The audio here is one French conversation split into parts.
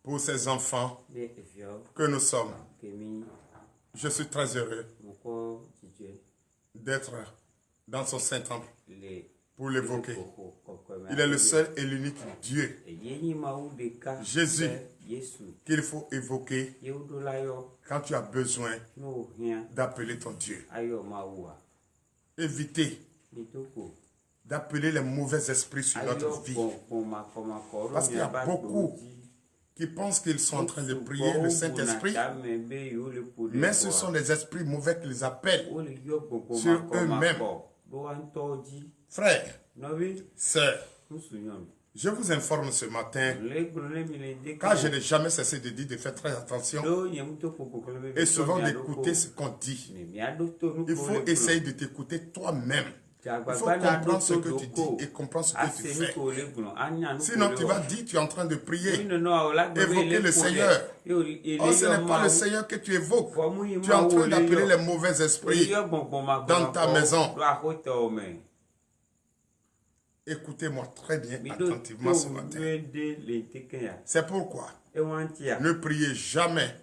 pour ces enfants que nous sommes. Je suis très heureux d'être dans son Saint-Temple pour l'évoquer. Il est le seul et l'unique Dieu, Jésus, qu'il faut évoquer quand tu as besoin d'appeler ton Dieu. Évitez d'appeler les mauvais esprits sur notre vie. Parce qu'il y a beaucoup qui pensent qu'ils sont en train de prier le Saint-Esprit, mais ce sont les esprits mauvais qu'ils appellent sur eux-mêmes. Frères, sœurs, je vous informe ce matin, car je n'ai jamais cessé de dire de faire très attention et souvent d'écouter ce qu'on dit. Il faut essayer de t'écouter toi-même. Il faut comprendre ce que tu dis et comprendre ce que tu fais. Sinon, tu vas dire, tu es en train de prier, évoquer le Seigneur. Or, ce n'est pas le Seigneur que tu évoques. Tu es en train d'appeler les mauvais esprits dans ta maison. Écoutez-moi très bien attentivement ce matin. C'est pourquoi ne priez jamais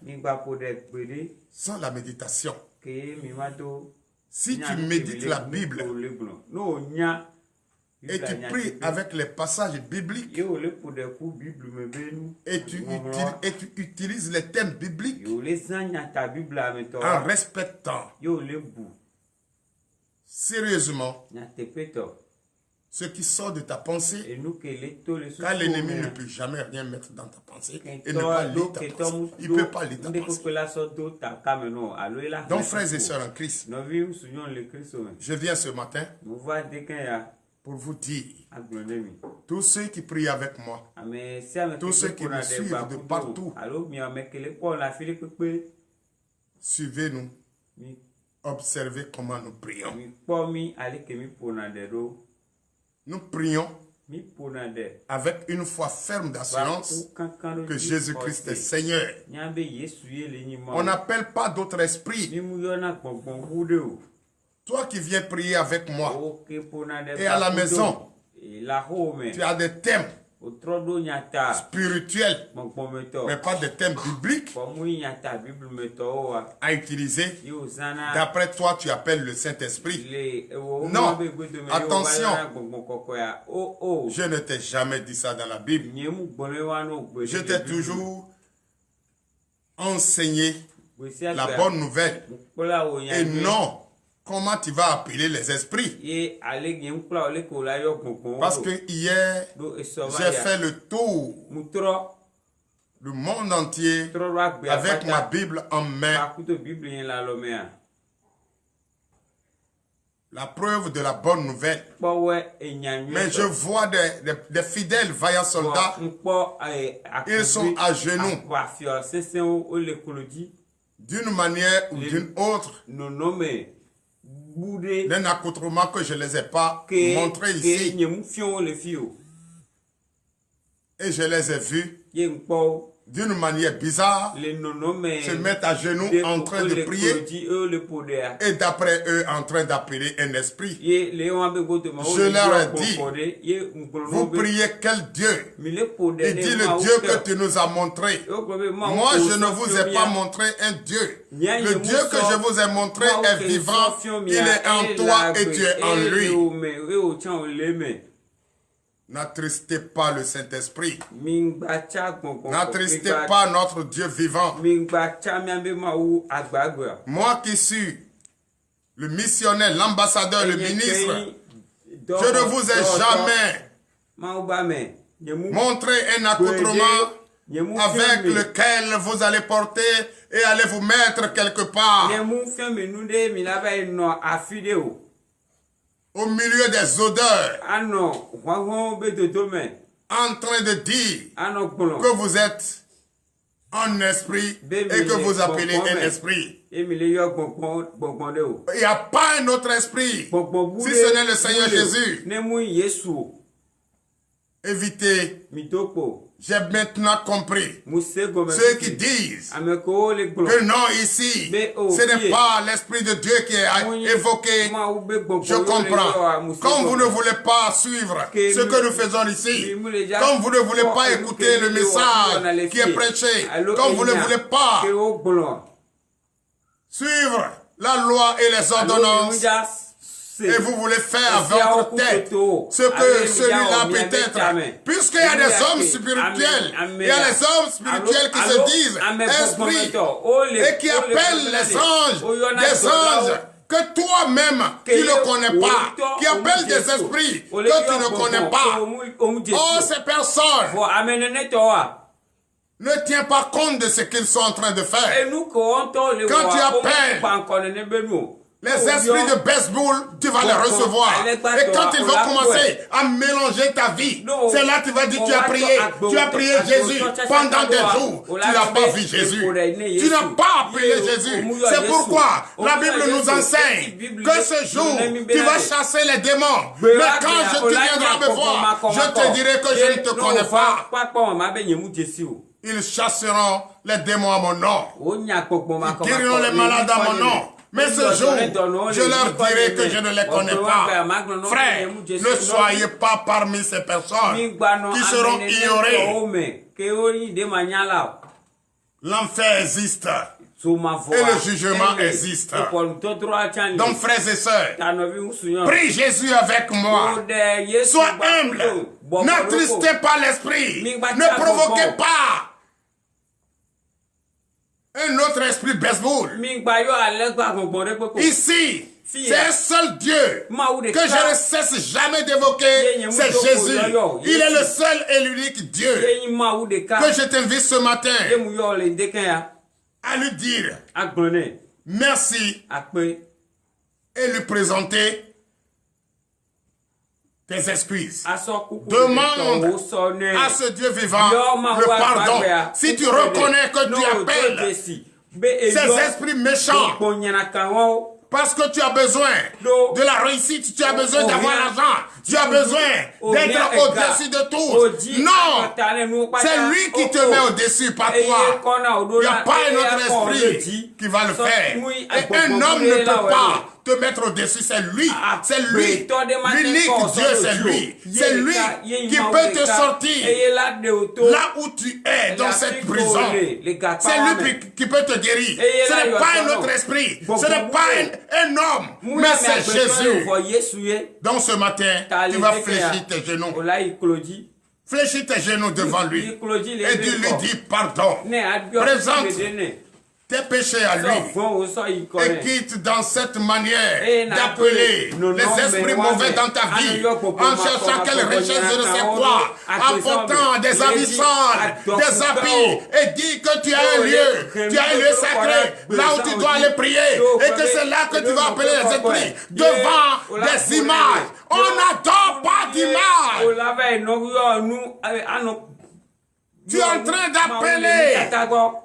sans la méditation. Si tu médites la Bible et tu pries avec les passages bibliques et tu utilises les thèmes bibliques en respectant sérieusement ce qui sort de ta pensée, car l'ennemi ne peut jamais rien mettre dans ta pensée et ne pas lire ta pensée. Il ne peut pas lire ta pensée. Donc, frères et sœurs en Christ, je viens ce matin pour vous dire, tous ceux qui prient avec moi, tous ceux qui me suivent de partout, suivez-nous, observez comment nous prions. Nous prions avec une foi ferme d'assurance que Jésus-Christ est Seigneur. On n'appelle pas d'autres esprits. Toi qui viens prier avec moi et à la maison, tu as des thèmes spirituels, mais pas des thèmes bibliques à utiliser. D'après toi, tu appelles le Saint-Esprit. Non, attention, je ne t'ai jamais dit ça dans la Bible. Je t'ai toujours enseigné la bonne nouvelle et non comment tu vas appeler les esprits. Parce que hier, j'ai fait le tour du monde entier avec ma Bible en main. La preuve de la bonne nouvelle. Mais je vois des fidèles vaillants soldats. Ils sont à genoux. D'une manière ou d'une autre. D'un accoutrement que je ne les ai pas montré ici. Et je les ai vus d'une manière bizarre se mettre à genoux en train de prier et d'après eux en train d'appeler un esprit. Je leur ai dit, vous priez quel Dieu? Il dit le Dieu que tu nous as montré. Moi je ne vous ai pas montré un Dieu. Le Dieu que je vous ai montré est vivant, il est en toi et tu es en lui. N'attristez pas le Saint-Esprit. N'attristez pas notre Dieu vivant. Moi qui suis le missionnaire, l'ambassadeur, le ministre, je ne vous ai jamais montré un accoutrement avec lequel vous allez porter et allez vous mettre quelque part. Au milieu des odeurs, en train de dire que vous êtes un esprit et que vous appelez un esprit. Il n'y a pas un autre esprit, si ce n'est le Seigneur Jésus. Évitez J'ai maintenant compris ceux qui disent que non, ici, ce n'est pas l'Esprit de Dieu qui est évoqué. Je comprends. Comme vous ne voulez pas suivre ce que nous faisons ici, comme vous ne voulez pas écouter le message qui est prêché, comme vous ne voulez pas suivre la loi et les ordonnances, et vous voulez faire à votre tête ce que celui-là peut-être. Puisqu'il y a des hommes spirituels, il y a les hommes spirituels qui se disent esprits et qui appellent les anges des anges que toi-même tu ne connais pas, qui appellent des esprits que tu ne connais pas. Oh, ces personnes ne tiennent pas compte de ce qu'ils sont en train de faire. Quand tu appelles les esprits de baseball, tu vas les recevoir. Et quand ils vont commencer à mélanger ta vie, c'est là que tu vas dire, tu as prié Jésus pendant des jours. Tu n'as pas vu Jésus. Tu n'as pas appelé Jésus. C'est pourquoi la Bible nous enseigne que ce jour, tu vas chasser les démons. Mais quand tu viendras me voir, je te dirai que je ne te connais pas. Ils chasseront les démons à mon nom. Ils guériront les malades à mon nom. Mais ce jour, je leur dirai que je ne les connais pas. Frère, ne soyez pas parmi ces personnes qui seront ignorées. L'enfer existe. Et le jugement existe. Donc, frères et sœurs, prie Jésus avec moi. Sois humble. N'attristez pas l'esprit. Ne provoquez pas un autre esprit baseball. Ici, c'est un seul Dieu que je ne cesse jamais d'évoquer, c'est Jésus. Il est le seul et l'unique Dieu que je t'invite ce matin à lui dire merci et lui présenter tes excuses. Demande à ce Dieu vivant le pardon. Si tu reconnais que tu appelles ces esprits méchants parce que tu as besoin de la réussite, tu as besoin d'avoir l'argent, tu as besoin d'être au-dessus de tout. Non, c'est lui qui te met au-dessus, pas toi. Il n'y a pas un autre esprit qui va le faire. Et un homme ne peut pas te mettre au-dessus, c'est lui. C'est lui. L'unique Dieu, c'est lui. C'est lui qui peut te sortir là où tu es, dans cette prison. C'est lui qui peut te guérir. Ce n'est pas un autre esprit. Ce n'est pas un homme. Mais c'est Jésus. Donc ce matin, tu vas fléchir tes genoux. Fléchis tes genoux devant lui. Et tu lui dis pardon. Présente tes péchés à lui et quitte dans cette manière d'appeler les esprits mauvais dans ta vie en cherchant quelle richesse de ne sais quoi, apportant des abyssales, des habits et dis que tu as un lieu sacré là où tu dois aller prier et que c'est là que tu vas appeler les esprits devant des images. On n'adore pas d'images. Tu es en train d'appeler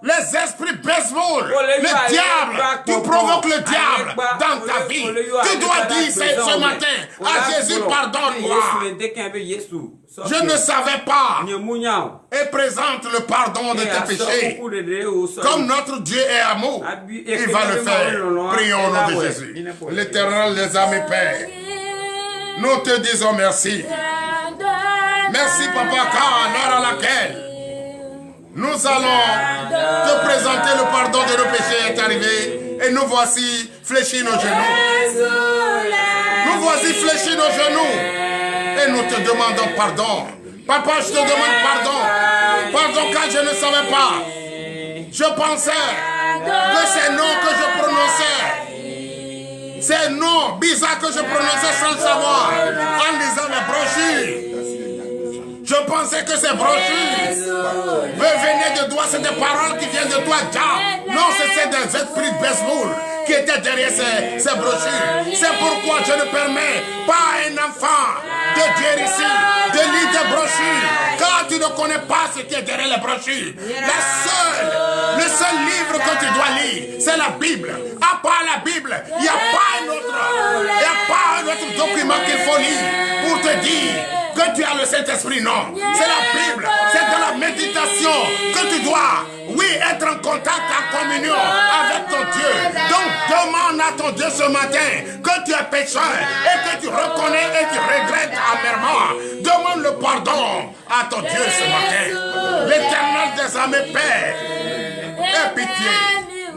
les esprits baseball, le diable. Tu provoques le diable dans ta vie. Tu dois dire ce matin à Jésus, pardonne-moi. Je ne savais pas. Et présente le pardon de tes péchés. Comme notre Dieu est amour, il va le faire. Prions au nom de Jésus. L'Éternel, les amis, Père, nous te disons merci. Merci, Papa, car à l'heure à laquelle nous allons te présenter le pardon de nos péchés est arrivé. Et nous voici fléchis nos genoux. Nous voici fléchis nos genoux. Et nous te demandons pardon. Papa, je te demande pardon. Pardon car je ne savais pas. Je pensais que ces noms que je prononçais, ces noms bizarres que je prononçais sans le savoir, en lisant les brochures. Je pensais que ces brochures venaient de toi, c'est des paroles qui viennent de toi, diable. Non, c'est des esprits de baseball qui étaient derrière ces brochures. C'est pourquoi je ne permets pas à un enfant de Dieu ici de lire des brochures, car tu ne connais pas ce qui est derrière les brochures. Le seul livre que tu dois lire, c'est la Bible. À part la Bible, il n'y a pas un autre document qu'il faut lire pour te dire que tu as le Saint-Esprit. Non, c'est la Bible. C'est c'est dans la méditation que tu dois, oui, être en contact, en communion avec ton Dieu. Donc demande à ton Dieu ce matin que tu es pécheur et que tu reconnais et tu regrettes amèrement. Demande le pardon à ton Dieu ce matin. L'Éternel des armées, Père, aie pitié.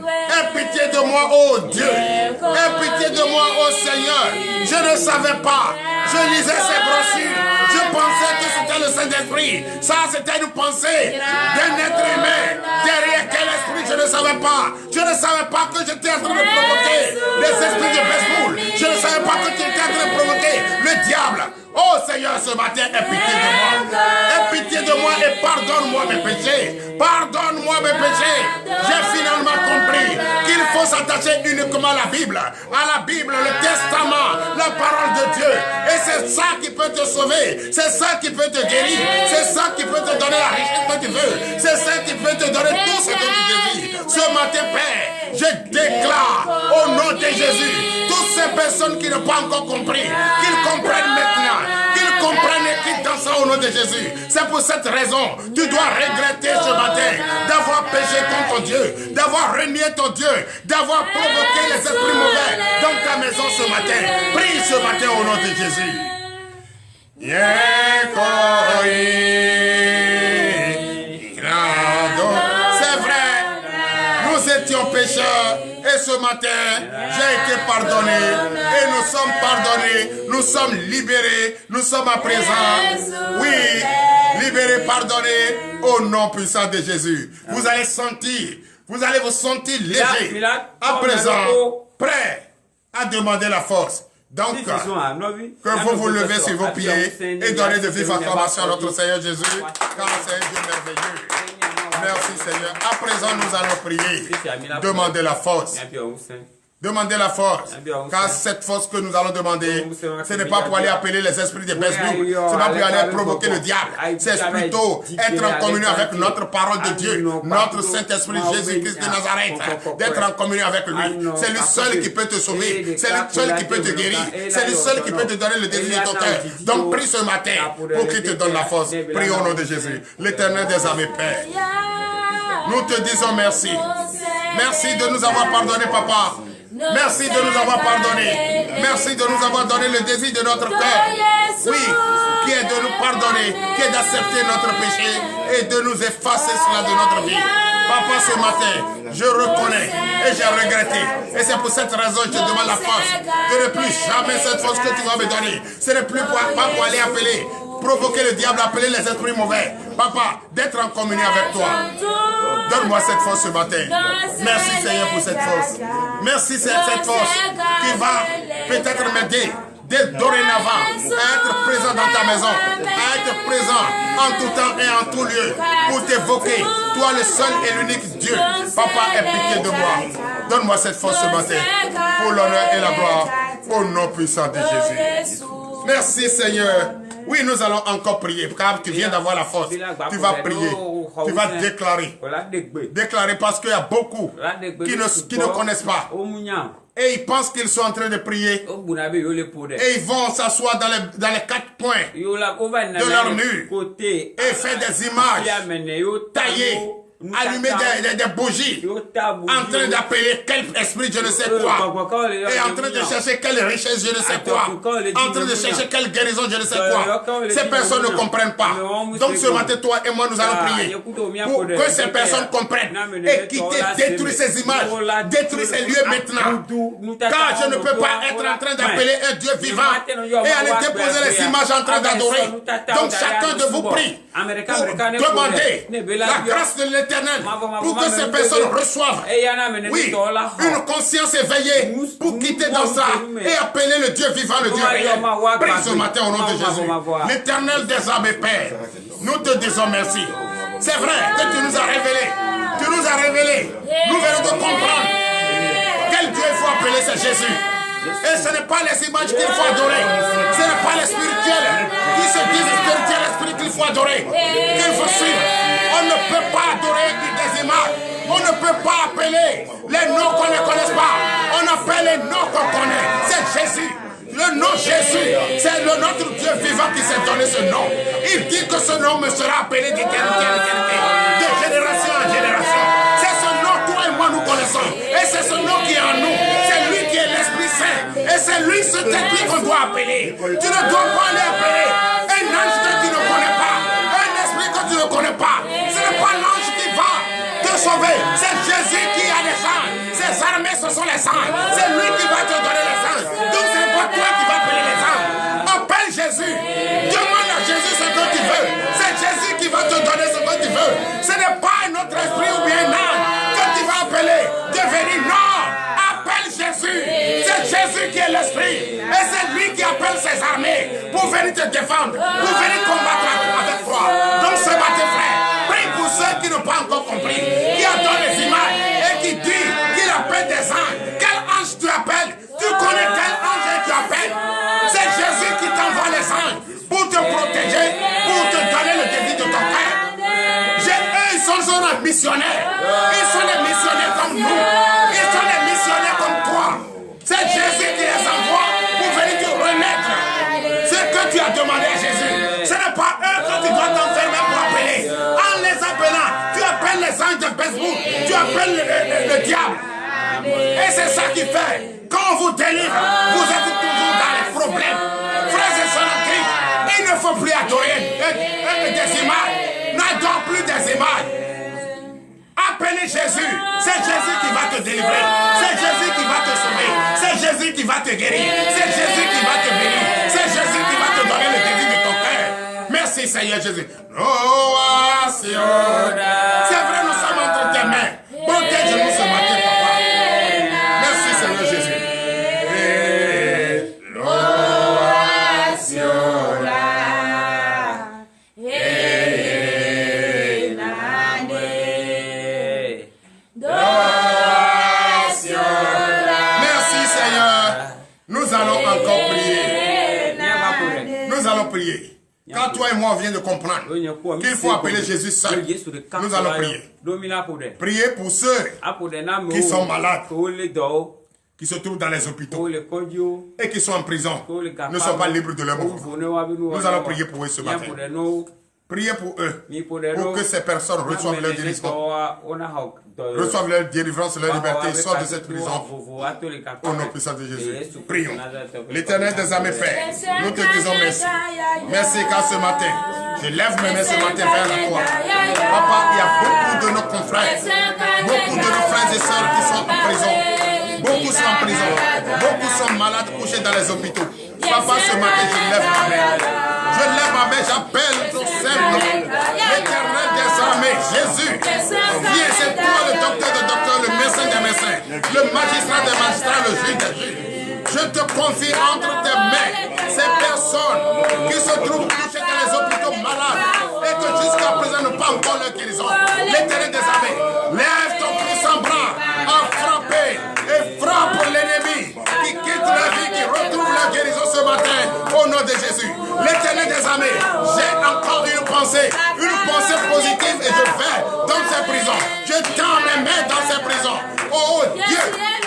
Aie pitié de moi, ô Dieu. Aie pitié de moi, ô Seigneur. Je ne savais pas. Je lisais ces brochures. Je pensais que c'était le Saint-Esprit. Ça, c'était une pensée d'un être humain. Derrière quel esprit, je ne savais pas. Je ne savais pas que j'étais en train de provoquer les esprits de baseball. Je ne savais pas que tu étais en train de provoquer le diable. Oh Seigneur, ce matin, aie pitié de moi. Aie pitié de moi et pardonne-moi mes péchés. Pardonne-moi mes péchés. J'ai finalement compris qu'il faut s'attacher uniquement à la Bible. À la Bible, le testament, la parole de Dieu. Et c'est ça qui peut te sauver. C'est ça qui peut te guérir. C'est ça qui peut te donner la richesse que tu veux. C'est ça qui peut te donner tout ce que tu désires. Ce matin, Père, je déclare au nom de Jésus, toutes ces personnes qui n'ont pas encore compris, qu'ils comprennent maintenant. Qu'ils comprennent et qu'ils dansent au nom de Jésus. C'est pour cette raison, tu dois regretter ce matin d'avoir péché contre Dieu, d'avoir renié ton Dieu, d'avoir provoqué les esprits mauvais dans ta maison ce matin. Prie ce matin au nom de Jésus. C'est vrai, nous étions pécheurs. Et ce matin, j'ai été pardonné. Et nous sommes pardonnés. Nous sommes libérés. Nous sommes à présent. Oui, libérés, pardonnés au nom puissant de Jésus. Vous allez sentir. Vous allez vous sentir léger. À présent, prêt à demander la force. Donc, que vous vous levez sur vos pieds et donnez de vives acclamations à notre Seigneur Jésus. Car c'est un Dieu merveilleux. Merci Seigneur. À présent, nous allons prier. Demandez la force. Demandez la force. Car cette force que nous allons demander, ce n'est pas pour aller appeler les esprits de Belzébuth. Ce n'est pas pour aller provoquer le diable. C'est plutôt être en communion avec notre parole de Dieu, notre Saint-Esprit Jésus-Christ de Nazareth. D'être en communion avec lui. C'est lui seul qui peut te sauver. C'est lui seul qui peut te guérir. C'est lui seul qui peut te donner le désir de ton cœur. Donc prie ce matin pour qu'il te donne la force. Prie au nom de Jésus. L'Éternel des armées, Père. Nous te disons merci. Merci de nous avoir pardonné, Papa. Merci de nous avoir pardonné. Merci de nous avoir donné le désir de notre cœur. Oui, qui est de nous pardonner, qui est d'accepter notre péché et de nous effacer cela de notre vie. Papa, ce matin, je reconnais et j'ai regretté. Et c'est pour cette raison que je demande la force. Que ne plus jamais cette force que tu vas me donner. Ce n'est plus pas pour aller appeler, provoquer le diable, appeler les esprits mauvais. Papa, d'être en communion avec toi. Donne-moi cette force ce matin. Merci Seigneur pour cette force. Merci cette force qui va peut-être m'aider dès dorénavant à être présent dans ta maison, à être présent en tout temps et en tout lieu pour t'évoquer, toi le seul et l'unique Dieu. Papa, aie pitié de moi. Donne-moi cette force ce matin pour l'honneur et la gloire au nom puissant de Jésus. Merci Seigneur. Oui, nous allons encore prier, car tu viens d'avoir la force. Tu vas prier, tu vas déclarer. Déclarer parce qu'il y a beaucoup qui ne connaissent pas. Et ils pensent qu'ils sont en train de prier. Et ils vont s'asseoir dans les 4 points de leur mur et faire des images taillées. Allumer des bougies, en train d'appeler quel esprit je ne sais quoi, et en train de chercher quelle richesse je ne sais quoi, en train de chercher quelle guérison je ne sais quoi. Ces personnes ne comprennent pas. Donc ce matin, toi et moi, nous allons prier pour que ces personnes comprennent et quitter, détruire ces images, détruire ces lieux maintenant. Car je ne peux pas être en train d'appeler un Dieu vivant et aller déposer les images en train d'adorer. Donc chacun de vous prie pour demander la grâce de l'Éternel pour que ces personnes reçoivent, oui, une conscience éveillée pour quitter dans ça et appeler le Dieu vivant, le Dieu réel. Prie ce matin au nom de Jésus. L'Éternel des armées, Père, nous te disons merci. C'est vrai que tu nous as révélé. Tu nous as révélé. Nous venons de comprendre quel Dieu il faut appeler, c'est Jésus. Et ce n'est pas les images qu'il faut adorer. Ce n'est pas les spirituels qui se disent spirituels, l'esprit qu'il faut adorer, qu'il faut suivre. On ne peut pas adorer des images. On ne peut pas appeler les noms qu'on ne connaît pas. On appelle les noms qu'on connaît. C'est Jésus. Le nom Jésus, c'est notre Dieu vivant qui s'est donné ce nom. Il dit que ce nom me sera appelé d'éternité en éternité, de génération en génération. C'est ce nom, toi et moi, nous connaissons. Et c'est ce nom qui est en nous. C'est lui qui est l'Esprit Saint. Et c'est lui, ce lui qu'on doit appeler. Tu ne dois pas aller appeler un ange que tu ne connais pas, un esprit que tu ne connais pas. Ce n'est pas l'ange qui va te sauver. C'est Jésus qui a les anges. Ses armées, ce sont les anges. C'est lui qui va te donner les anges. Donc ce n'est pas toi qui vas appeler les anges. Appelle Jésus. Demande à Jésus ce que tu veux. C'est Jésus qui va te donner ce que tu veux. Ce n'est pas un autre esprit ou bien un ange que tu vas appeler. Devenir non. Appelle Jésus. C'est Jésus qui est l'esprit. Et c'est lui qui appelle ses armées pour venir te défendre, pour venir combattre avec toi. Donc ce matin, frère, prie pour ceux qui n'ont pas encore compris, qui adorent les images et qui disent qu'il appelle des anges. Quel ange tu appelles? Tu connais quel ange tu appelles? C'est Jésus qui t'envoie les anges pour te protéger, pour te donner le défi de ton cœur. Eux, ils sont des missionnaires. Ils sont des missionnaires comme nous. Ils sont des missionnaires comme toi. C'est Jésus qui les envoie pour venir te remettre ce que tu as demandé à Jésus. Ce n'est pas eux que tu dois t'enfermer pour appeler. En les appelant, tu appelles les anges de Facebook, tu appelles le diable. Et c'est ça qui fait, quand on vous délivre, vous êtes toujours dans les problèmes. Frères et sœurs en Christ, il ne faut plus adorer des images. N'adore plus des images. Appelez Jésus. C'est Jésus qui va te délivrer. C'est Jésus qui va te sauver. C'est Jésus qui va te guérir. C'est Jésus qui va te bénir. C'est Jésus qui va te donner le défi de ton cœur. Merci Seigneur Jésus. C'est vrai, nous sommes entre tes mains. Protège-nous ce matin, papa. Merci Seigneur Jésus. Nous allons encore prier. Nous allons prier. Quand toi et moi on vient de comprendre qu'il faut appeler Jésus seul, nous allons prier. Priez pour ceux qui sont malades, qui se trouvent dans les hôpitaux et qui sont en prison, ne sont pas libres de leur mouvement. Nous allons prier pour eux ce matin. Priez pour eux, pour que ces personnes reçoivent leur délivrance, leur liberté, sortent de cette prison. Au nom puissant de Jésus. Prions. L'Éternel des armées Père, nous te disons merci. Merci car ce matin, je lève mes mains ce matin vers la croix. Papa, il y a beaucoup de nos confrères, beaucoup de nos frères et sœurs qui sont en prison. Beaucoup sont en prison. Beaucoup sont malades, couchés dans les hôpitaux. Papa, ce matin, je lève ma main. Je lève ma main, j'appelle ton Saint-Nom. L'Éternel des armées, Jésus. Viens, c'est toi le docteur des docteurs, le médecin des médecins, le magistrat des magistrats, le juge des juges. Je te confie entre tes mains ces personnes qui se trouvent couchées dans les hôpitaux malades et que jusqu'à présent n'ont pas encore leur guérison. L'Éternel des armées, lève ton puissant bras à frapper et frappe l'ennemi qui quitte la vie, qui retrouve la guérison ce matin au nom de Jésus. L'Éternel des armées, j'ai encore une pensée positive et je vais dans ces prisons. Je tends mes mains dans ces prisons. Oh Dieu,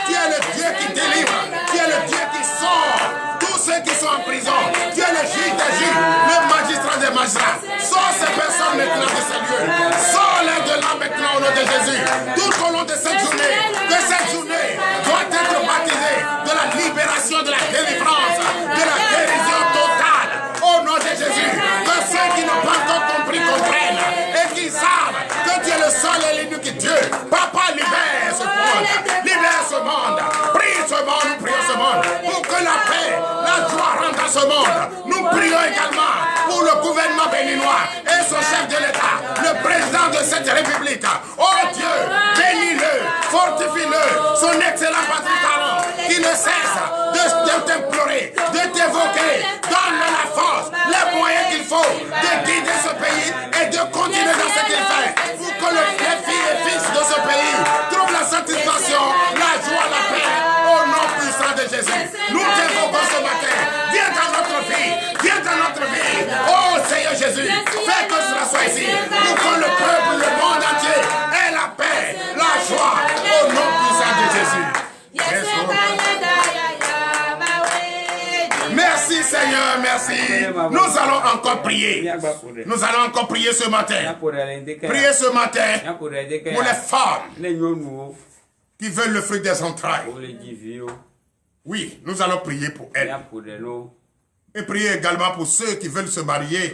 tu es le Dieu qui délivre, tu es le Dieu qui sort tous ceux qui sont en prison. Tu es le juge des juges, le magistrat des magistrats. Sors ces personnes maintenant de ces lieux. Sors-les de là maintenant au nom de Jésus. Tout au long de cette journée doit être baptisée de la libération, de la délivrance, de la guérison totale. Au nom de Jésus, que ceux qui n'ont pas encore compris comprennent et qui savent que tu es le seul et l'unique Dieu. Papa, libère ce monde, libère ce monde. Prie ce monde, nous prions ce monde pour que la paix, la joie rentre dans ce monde. Nous prions également pour le gouvernement béninois et son chef de l'État, le président de cette république. Oh Dieu, bénis-le, fortifie-le, son excellent Patrick Talon, qui ne cesse de t'implorer, de t'évoquer, donne-le la force, les moyens qu'il faut de guider ce pays et de continuer dans ce qu'il fait pour que les filles et fils de ce pays trouvent la satisfaction, la joie, la paix au nom puissant de Jésus. Nous t'évoquons ce matin. Viens dans notre vie, viens dans notre vie. Oh Seigneur Jésus, fais que cela soit ici pour que le peuple, le monde entier ait la paix, la joie au nom puissant de Jésus. Merci allons prier. Nous allons encore prier ce matin. Prier ce matin pour les femmes qui veulent le fruit des entrailles. Oui, nous allons prier pour elles. Et prier également pour ceux qui veulent se marier.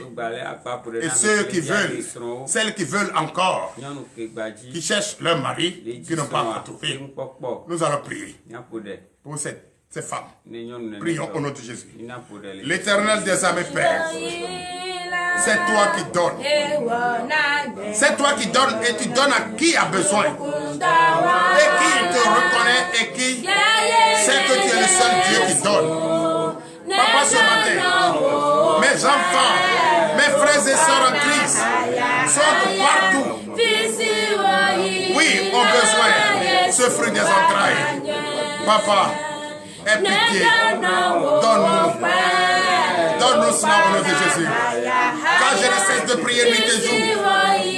Et ceux qui veulent, celles qui veulent encore, qui cherchent leur mari, qui n'ont pas encore trouvé. Nous allons prier pour ces femmes. Prions au nom de Jésus. L'Éternel des armées, Père, c'est toi qui donnes. C'est toi qui donnes et tu donnes à qui a besoin. Et qui te reconnaît et qui sait que tu es le seul Dieu qui donne. Papa, ce matin, mes enfants, mes frères et sœurs en Christ sont partout. Oui, ont besoin de ce fruit des entrailles. Papa, aie pitié. Donne-nous. Donne-nous cela au nom de Jésus. Car je ne cesse de prier nuit et jour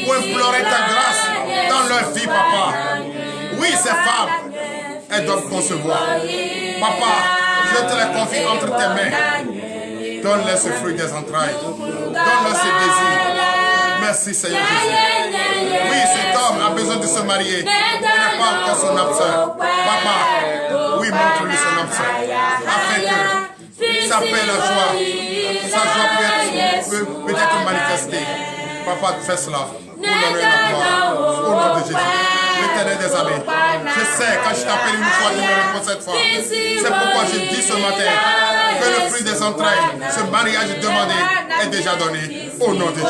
pour implorer ta grâce dans leur vie, papa. Oui, ces femmes, elles doivent concevoir. Papa, je te les confie entre tes mains. Donne-leur ce fruit des entrailles. Donne-leur ce désir. Merci Seigneur Jésus. Oui, cet homme a besoin de se marier. Il n'a pas encore son âme sœur. Papa, oui, montre-lui son âme sœur. Afin que sa paix, la joie, sa joie peut être manifestée. Papa, fais cela. Pour l'honneur et la gloire. Au nom de Jésus. L'Éternel des armées. Je sais, quand je t'appelle une fois, tu me réponds cette fois. C'est pourquoi je dis ce matin que le fruit des entrailles, ce mariage demandé, est déjà donné. Au nom de Jésus.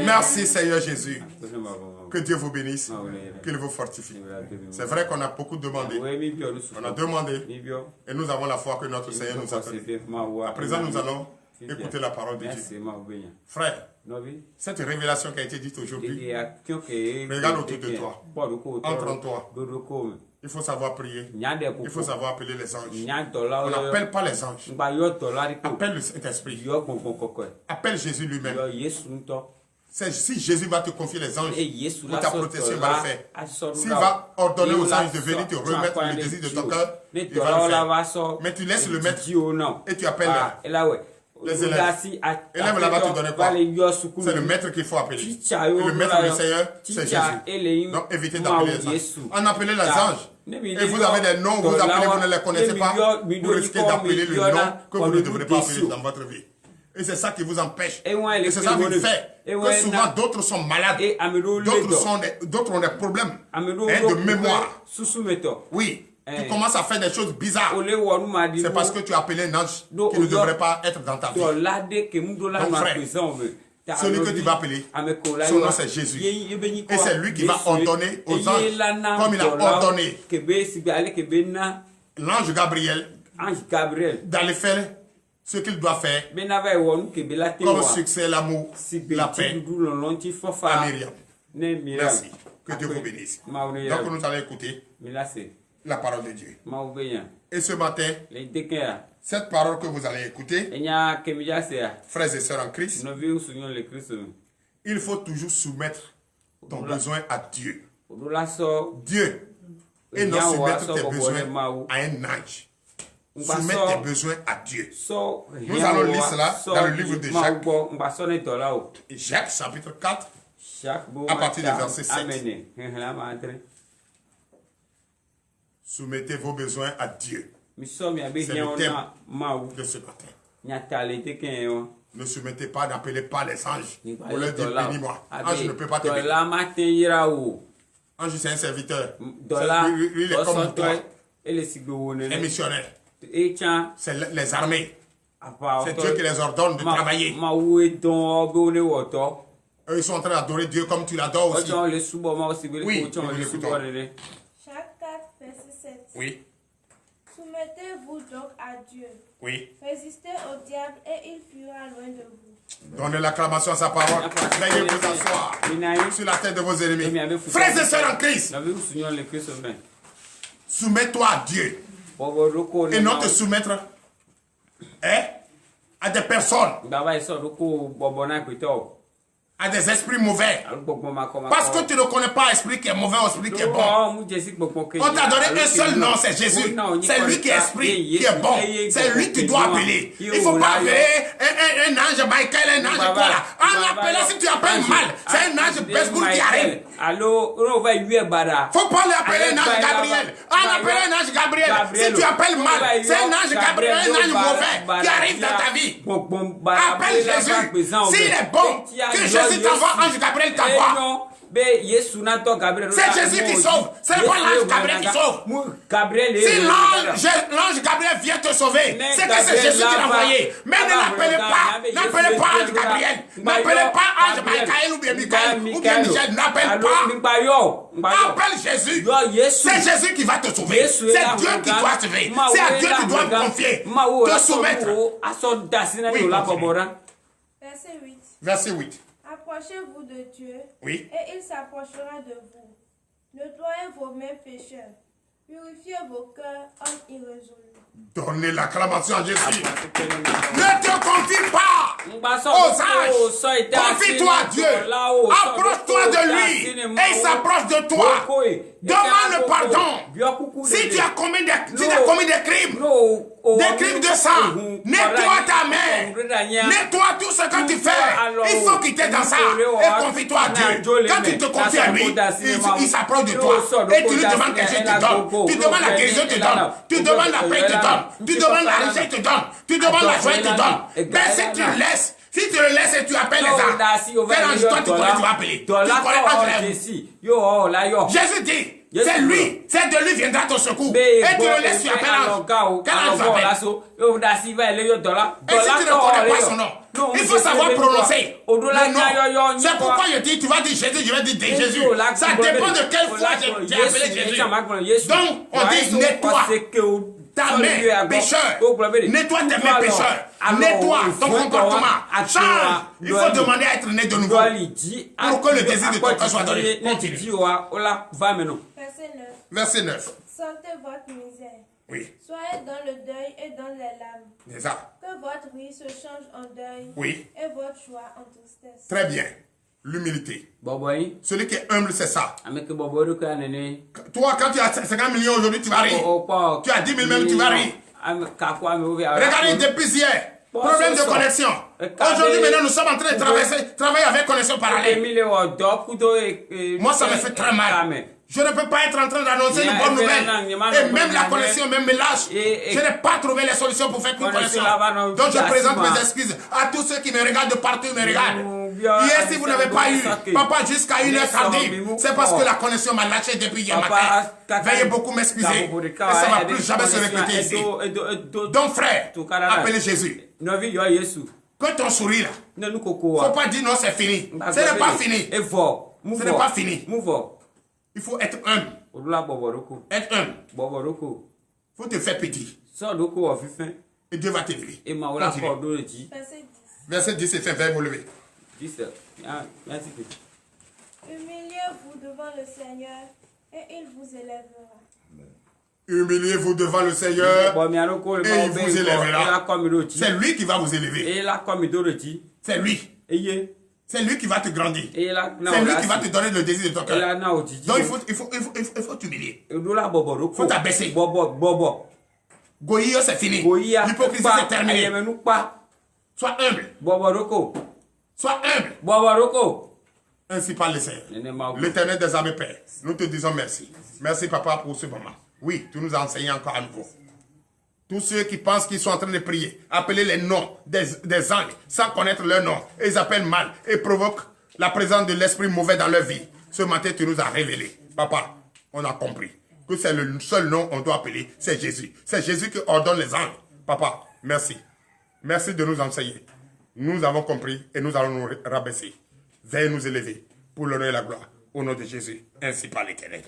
Merci Seigneur Jésus. Que Dieu vous bénisse, qu'il vous fortifie. C'est vrai qu'on a beaucoup demandé. On a demandé et nous avons la foi que notre Seigneur nous a donné. À présent, nous allons écouter la parole de Dieu. Frère, cette révélation qui a été dite aujourd'hui, regarde autour de toi, entre en toi. Il faut savoir prier. Il faut savoir appeler les anges. On n'appelle pas les anges. Appelle le Saint-Esprit. Appelle Jésus lui-même. Si Jésus va te confier les anges pour ta protection, il va le faire. S'il va ordonner aux anges de venir te remettre le désir de ton cœur, il va le faire. Mais tu laisses le maître et tu appelles les élèves. Élève là-bas te donner quoi? C'est le maître qu'il faut appeler. Et le maître du Seigneur, c'est Jésus. Donc évitez d'appeler les anges. On appelait les anges. Et vous avez des noms, vous appelez, vous ne les connaissez pas. Vous risquez d'appeler le nom que vous ne devrez pas appeler dans votre vie. Et c'est ça qui vous empêche. Et c'est ça qui fait que souvent d'autres sont malades. D'autres ont des problèmes de mémoire. Oui. Tu commences à faire des choses bizarres. C'est parce que tu as appelé un ange qui ne devrait pas être dans ta vie. Donc frère, celui que tu vas appeler, son nom c'est Jésus. Et c'est lui qui va ordonner aux anges, comme il a ordonné l'ange Gabriel d'aller faire ce qu'il doit faire comme succès, l'amour, la paix à Myriam. Merci. Que Dieu vous bénisse. Donc nous allons écouter la parole de Dieu. Et ce matin, cette parole que vous allez écouter, frères et sœurs en Christ, il faut toujours soumettre ton besoin à Dieu. Dieu. Et non soumettre tes besoins à un ange. Soumettre tes besoins à Dieu. Nous allons lire cela dans le livre de Jacques. Jacques chapitre 4, à partir du verset 7. Soumettez vos besoins à Dieu. C'est le thème de ce matin. Ne soumettez pas, n'appelez pas les anges pour leur dire bénis-moi. Ange ne peut pas te bénir. Ange c'est un serviteur. Lui il est comme toi. Un missionnaire. C'est les armées. C'est Dieu qui les ordonne de travailler. Eux, ils sont en train d'adorer Dieu comme tu l'adores aussi. Oui, nous l'écoutons. Jacques 4, verset 7. Oui. Soumettez-vous donc à Dieu. Oui. Résistez au diable et il fuira loin de vous. Donnez l'acclamation à sa parole. Veuillez vous asseoir sur la tête de vos ennemis. Frères et sœurs en Christ. Soumets-toi à Dieu. Et non te soumettre à des personnes. À des esprits mauvais. Parce que tu ne connais pas esprit qui est mauvais ou esprit qui est bon. On t'a donné un seul nom, c'est Jésus. C'est lui qui est esprit, qui est bon. C'est lui que tu dois appeler. Il ne faut pas appeler un ange Michael, un ange quoi là. En appelant, si tu appelles mal, c'est un ange Besbourg qui arrive. Faut pas l'appeler un ange Gabriel. En appelant un ange Gabriel, si tu appelles mal, c'est un ange Gabriel, un ange mauvais qui arrive dans ta vie. Appelle Jésus. S'il est bon, que Jésus t'envoie, ange Gabriel t'envoie. C'est Jésus qui sauve. C'est pas l'ange Gabriel qui sauve. Si l'ange Gabriel vient te sauver, c'est que c'est Jésus qui l'a envoyé. Mais ne l'appelez pas. N'appelez pas ange Gabriel. N'appelez pas ange Michael ou bien Michael ou bien Michel. N'appelle pas. Appelle Jésus. C'est Jésus qui va te sauver. C'est Dieu qui doit te sauver. C'est à Dieu que tu dois te confier. Te soumettre. Verset 8. Verset 8. Approchez-vous de Dieu, oui, et il s'approchera de vous. Nettoyez vos mains pécheurs. Purifiez vos cœurs, hommes irrésolus. Donnez l'acclamation à Jésus. Ne te confie pas aux anges. Confie-toi à Dieu. Approche-toi de lui. Et il s'approche de toi. Demande le pardon. Si tu as commis des crimes de sang, nettoie ta main. Nettoie tout ce que tu fais. Il faut quitter dans ça. Et confie-toi à Dieu. Quand tu te confies à lui, il s'approche de toi. Et tu lui demandes quelque chose, il te donne. Tu demandes la guérison, il te donne. Tu demandes la paix, il te donne. Tu demandes la richesse, il te donne. Tu demandes la joie, il te donne. Mais si tu le laisses, et tu appelles les anges, quel ange toi tu connais, tu vas appeler. Tu connais ange. Jésus dit, c'est lui, c'est de lui viendra ton secours. Et tu le laisses, tu appelles l'ange. Quel ange tu appelles? Et si tu ne connais pas son nom, il faut savoir prononcer le nom. C'est pourquoi je dis, tu vas dire Jésus, je vais dire Jésus. Ça dépend de quelle foi j'ai appelé Jésus. Donc, on dit nettoie ta main pécheur. Nettoie tes mains pécheurs. Nettoie ton comportement. Change. Il faut demander à être né de nouveau pour que le désir de ton cœur soit donné. Continue. Verset 9. Sentez votre misère. Oui. Soyez dans le deuil et dans les larmes. C'est ça. Que votre vie se change en deuil. Oui. Et votre joie en tristesse. Très bien. L'humilité. Celui qui est humble, c'est ça. Toi, quand tu as 50 millions aujourd'hui, tu vas rire. Tu as 10 000 même, tu vas rire. Regardez depuis hier. Problème de connexion. Aujourd'hui, maintenant, nous sommes en train de travailler avec connexion parallèle. Moi, ça me fait très mal. Je ne peux pas être en train d'annoncer une bonne nouvelle. Et même la connexion, même me lâche. Je n'ai pas trouvé les solutions pour faire une connexion. Donc, je présente mes excuses à tous ceux qui me regardent de partout, me regardent. Hier, si vous n'avez pas eu, papa, jusqu'à 1h tardive, c'est parce que la connexion m'a lâché depuis hier matin. Veuillez beaucoup m'excuser. Et ça ne va plus jamais se répéter ici. Donc, frère, appelez Jésus. Que ton sourire là, il ne faut pas dire non, c'est fini. Ce n'est pas fini. Ce n'est pas fini. Il faut être humble. Être humble. Il faut te faire petit. Et Dieu va t'élever. Verset 10, c'est fait, veuillez vous lever. Humiliez-vous devant le Seigneur et il vous élèvera. Humiliez-vous devant le Seigneur et il vous élèvera. C'est lui qui va vous élever. C'est lui. C'est lui qui va te grandir. C'est lui qui va te donner le désir de ton cœur. Donc il faut t'humilier. Il faut t'abaisser. Goïo, c'est fini. L'hypocrisie, c'est terminé. Sois humble. Sois humble. Ainsi parle le Seigneur. L'Éternel des armées Père, nous te disons merci. Merci papa pour ce moment. Oui, tu nous as enseigné encore à nouveau. Tous ceux qui pensent qu'ils sont en train de prier, appeler les noms des anges sans connaître leur nom, et ils appellent mal et provoquent la présence de l'esprit mauvais dans leur vie. Ce matin, tu nous as révélé. Papa, on a compris que c'est le seul nom qu'on doit appeler, c'est Jésus. C'est Jésus qui ordonne les anges. Papa, merci. Merci de nous enseigner. Nous avons compris et nous allons nous rabaisser. Veuillez nous élever pour l'honneur et la gloire. Au nom de Jésus, ainsi par l'Éternel.